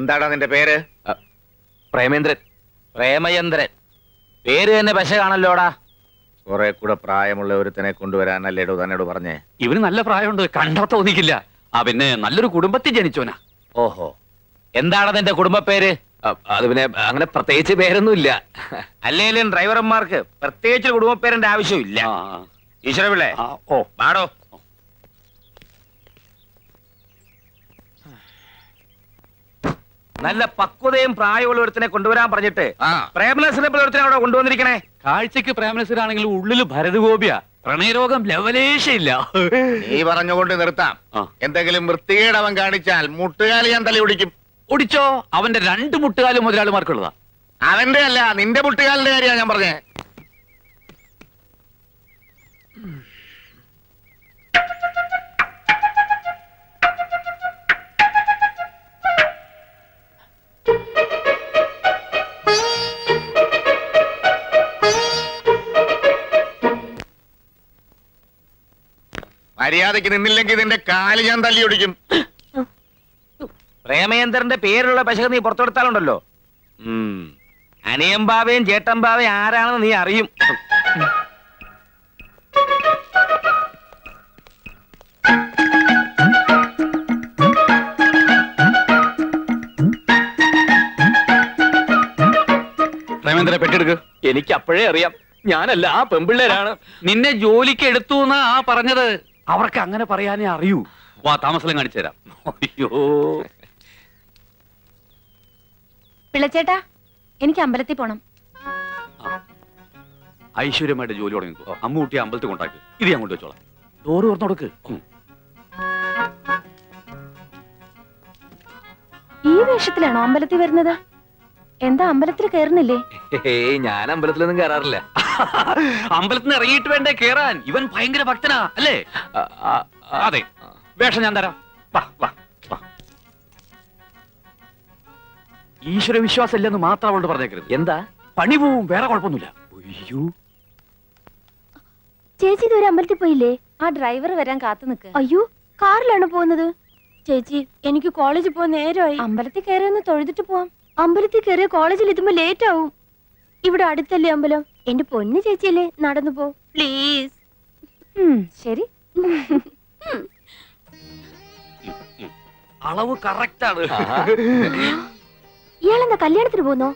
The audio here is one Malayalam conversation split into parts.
എന്താടാ നിന്റെ പേര്? പ്രേമേന്ദ്രൻ. പ്രേമചന്ദ്രൻ. പേര് തന്നെ പശ കാണല്ലോടാ. കുറെ കൂടെ പ്രായമുള്ള ഒരുത്തനെ കൊണ്ടുവരാനല്ലേടോ തന്നോട് പറഞ്ഞേ? ഇവന് നല്ല പ്രായമുണ്ട്, കണ്ടാ തോന്നിക്കില്ല. പിന്നെ നല്ലൊരു കുടുംബത്തിൽ ജനിച്ചോനാ. ഓഹോ, എന്താണ് നിന്റെ കുടുംബ പേര്? അത് പിന്നെ അങ്ങനെ പ്രത്യേകിച്ച് പേരൊന്നുമില്ല. അല്ലേലും ഡ്രൈവർമാർക്ക് പ്രത്യേകിച്ച് കുടുംബ പേരിന്റെ ആവശ്യമില്ല. ഈശ്വരപിള്ളേ, ഓ പാടോ. നല്ല പക്വതയും പ്രായമുള്ള ഒരുത്തനെ കൊണ്ടുവരാൻ പറഞ്ഞിട്ട് പ്രേമനസിനെ പോലെ ഒരുത്തനെ അവിടെ കൊണ്ടുവന്നിരിക്കണേ. കാഴ്ചക്ക് പ്രേമനസരാണെങ്കിലും ഉള്ളില് ഭരതഗോപിയ. പ്രണയരോഗം ലവലേശയില്ല. നീ പറഞ്ഞുകൊണ്ട് നിർത്താം. എന്തെങ്കിലും വൃത്തികേട് അവൻ കാണിച്ചാൽ മുട്ടുകാലി ഞാൻ തലി ഒടിക്കും. ഒടിച്ചോ? അവന്റെ 2 മുട്ടുകാലും മുതലാളിമാർക്കുള്ളതാ. അവന്റെ അല്ല, നിന്റെ മുട്ടുകാലിന്റെ കാര്യമാണ് ഞാൻ പറഞ്ഞേ. മര്യാദയ്ക്ക് നിന്നില്ലെങ്കിൽ നിന്റെ കാല് ഞാൻ തല്ലി ഒടിക്കും. പ്രേമേന്ദ്രന്റെ പേരുള്ള പശക നീ പുറത്തെടുത്താലുണ്ടല്ലോ, അനിയമ്പാവയും ചേട്ടമ്പാവയും ആരാണെന്ന് നീ അറിയും. പ്രേമേന്ദ്രനെ പെട്ടെടുക്ക്. എനിക്ക് അപ്പോഴേ അറിയാം, ഞാനല്ല, ആ പെമ്പിള്ളേരാണ്. നിന്നെ ജോലിക്ക് എടുത്തു എന്നാ പറഞ്ഞത്. അവർക്ക് അങ്ങനെ പറയാനേ അറിയൂ. വാ, താമസം കാണിച്ചു തരാം. അയ്യോ പിള്ളച്ചേട്ടാ, എനിക്ക് അമ്പലത്തിൽ പോണം. ഐശ്വര്യമായിട്ട് ജോലി തുടങ്ങി. അമ്മൂട്ടി അമ്പലത്തിൽ കൊണ്ടാക്ക്. ഇത് ഞാൻ കൊണ്ടുവച്ചോളാം. ഡോറ് തുറന്നു കൊടുക്ക്. ഈ വേഷത്തിലാണോ അമ്പലത്തിൽ വരുന്നത്? എന്താ അമ്പലത്തിൽ കയറുന്നില്ലേ? ഞാൻ അമ്പലത്തിലൊന്നും കയറാറില്ല. അമ്പലത്തിൽ നിന്ന് ഇറങ്ങിയിട്ട് വേണ്ടേ കേറാൻ? ഇവൻ ഭയങ്കര ഭക്തനാ അല്ലേ? അതെ, വേഷം ഞാൻ തരാം. വാ വാ വാ. ഈശ്വര വിശ്വാസം ഇല്ലെന്ന് മാത്രം അവളോട് പറഞ്ഞേക്കരുത്. എന്താ? പണി പോവും, വേറെ കുഴപ്പമൊന്നുമില്ല. അയ്യോ, ചേച്ചി ഇതുവരെ അമ്പലത്തിൽ പോയില്ലേ? ആ ഡ്രൈവർ വരാൻ കാത്തു നിൽക്ക്. അയ്യോ, കാറിലാണ് പോകുന്നത്. ചേച്ചി, എനിക്ക് കോളേജിൽ പോകാൻ നേരമായി. അമ്പലത്തിൽ കയറിയൊന്ന് തൊഴുതിട്ട് പോവാം. അമ്പലത്തിൽ കയറിയ കോളേജിൽ എത്തുമ്പോ ലേറ്റ് ആവും. ഇവിടെ അടുത്തല്ലേ അമ്പലം? എന്റെ പൊന്നു ചേച്ചിയല്ലേ, നടന്നു പോ പ്ലീസ്. ശരി. അളവ് കറക്റ്റ് ആണ്. ഇയാളെന്താ കല്യാണത്തിന് പോകുന്നോ?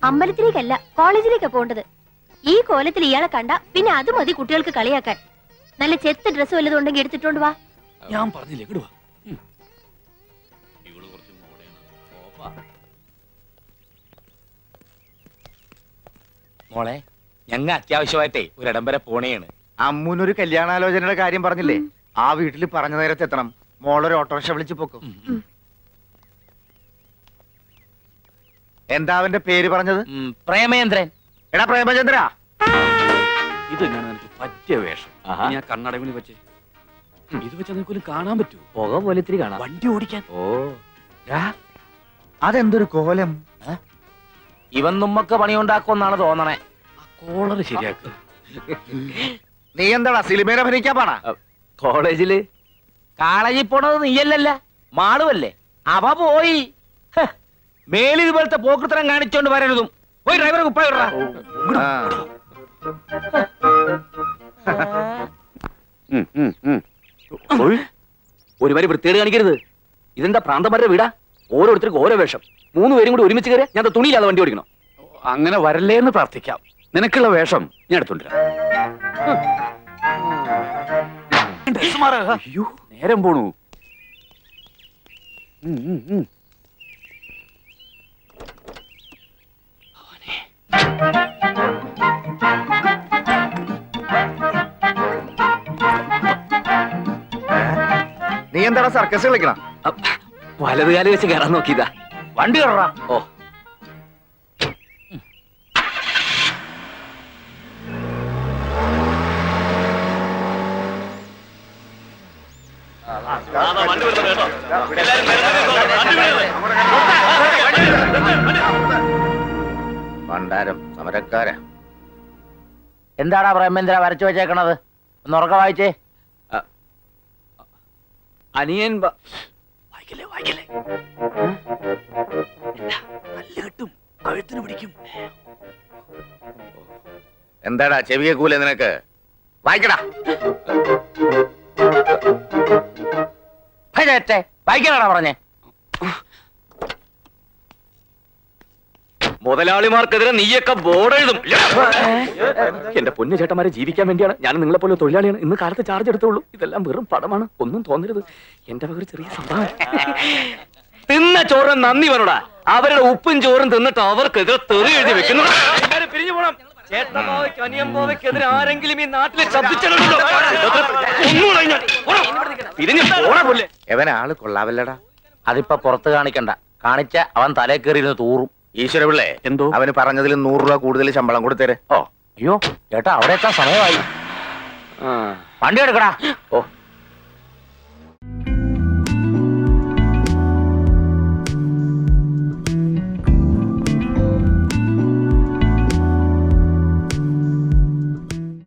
അമ്പലത്തിലേക്കല്ല, കോളേജിലേക്കാ പോണ്ടത്. ഈ കോലത്തിൽ ഇയാളെ കണ്ട പിന്നെ അത് മതി കുട്ടികൾക്ക് കളിയാക്കാൻ. നല്ല ചെത്ത് ഡ്രസ് വല്ലതും ഉണ്ടെങ്കിൽ എടുത്തിട്ടോണ്ട് വാ. ഞാൻ പറഞ്ഞില്ലേ, ഇങ്ങട് വാ. മോളെ, ഞങ്ങ അത്യാവശ്യമായിട്ടേ ഒരിടം വരെ പോണേണ്. അമ്മൂനൊരു കല്യാണാലോചനയുടെ കാര്യം പറഞ്ഞില്ലേ, ആ വീട്ടിൽ പറഞ്ഞ നേരത്തെ എത്തണം. മോളൊരു ഓട്ടോറിക്ഷ വിളിച്ചു പോക്കും. എന്താ അവന്റെ പേര് പറഞ്ഞത്? പ്രേമേന്ദ്രൻ. എടാ പ്രേമചന്ദ്ര, ഇത് തന്നെയാണ് എനിക്ക് പറ്റിയ വേഷം. ഞാൻ കണ്ണടവിന് പറ്റേ ഇത് വെച്ചാൽ നിനക്കൊരു കാണാൻ പറ്റൂ. പുക പോലെ ഇത്തിരി കാണാം. വണ്ടി ഓടിക്കാൻ. ഓ, അതെന്തൊരു കോലം. ഇവൻ നമ്മക്ക് പണിയുണ്ടാക്കുമെന്നാണ് തോന്നണേ. കോളറ് ശരിയാക്കുക. നീ എന്താടാ സിനിമയിൽ അഭിനയിക്കാൻ പാടാ? കോളേജില് പോണത് നീയല്ലല്ല, മാളുവല്ലേ. അവ പോയി. മേലിൽ ഇതുപോലത്തെ പോക്കൃത്തരം കാണിച്ചോണ്ട് വരരുതും. പോയി ഡ്രൈവറെ കുപ്പായ ഒരു വരി വൃത്തികേട് കാണിക്കരുത്. ഇതെന്താ പ്രാന്തന്മാരുടെ വീടാ? ഓരോരുത്തർക്കും ഓരോ വേഷം. 3 പേരും കൂടി ഒരുമിച്ച് കയറി ഞാൻ തുണിയില്ലാതെ വണ്ടി ഓടിക്കണം. അങ്ങനെ വരല്ലേ എന്ന് പ്രാർത്ഥിക്കാം. നിനക്കുള്ള വേഷം ഞാൻ എടുത്തോണ്ടിരാം. അയ്യോ, നേരം പോണു. നീ എന്താടാ സർക്കസ് കളിക്കണം? വലതുകാലം വെച്ച് കയറാൻ നോക്കിയതാ. വണ്ടി കയറാ. ഓ, ഭണ്ഡാരം സമരക്കാരാ. എന്താടാ പ്രേമേന്ദ്ര വരച്ചു വെച്ചേക്കണത്? ഒന്ന് ഉറക്ക വായിച്ചേ. അനിയൻ വായിക്കല്ലേ വായിക്കല്ലേ നല്ല കിട്ടും, കഴുത്തിന് പിടിക്കും. എന്താടാ ചെവി കേക്കൂലേ നിനക്ക്? വായിക്കടാ. വായിക്കണാടാ പറഞ്ഞേ. മുതലാളിമാർക്കെതിരെ നീയൊക്കെ ബോർഡ് എഴുതും. എന്റെ പൊന്നു ചേട്ടന്മാരെ, ജീവിക്കാൻ വേണ്ടിയാണ് ഞാൻ നിങ്ങളെ പോലെ തൊഴിലാളിയാണ്. ഇന്ന് കാലത്ത് ചാർജ് എടുത്തുള്ളൂ. ഇതെല്ലാം വെറും പടമാണ്, ഒന്നും തോന്നരുത്. എന്റെ വക ഒരു ചെറിയ സംഭവം. തിന്ന ചോറിന് നന്ദി പറടാ. അവരുടെ ഉപ്പും ചോറും തിന്നിട്ട് അവർക്കെതിരെ തെറി എഴുതി വെക്കുന്നു. പിരിഞ്ഞു പോണം. ചേട്ടനോവയ്ക്ക് അനിയമ്പോവയ്ക്കെതിരെ ആരെങ്കിലും ഈ നാട്ടിലെ ശബ്ദിച്ചിട്ടുണ്ടോ? പിരിഞ്ഞു പോണ പോലെ. എവൻ ആള് കൊള്ളാവല്ലടാ. അതിപ്പോ പുറത്ത് കാണിക്കണ്ട, കാണിച്ച അവൻ തലേ കയറിയിരുന്ന് തൂറും. ഈശ്വര പിള്ളേ, എന്തോ അവന് പറഞ്ഞതിൽ 100 രൂപ കൂടുതൽ ശമ്പളം കൊടുത്തേരെ. ഓ അയ്യോ ചേട്ടാ, അവിടെ എത്താൻ സമയമായി. വണ്ടി എടുക്കടാ. ഓ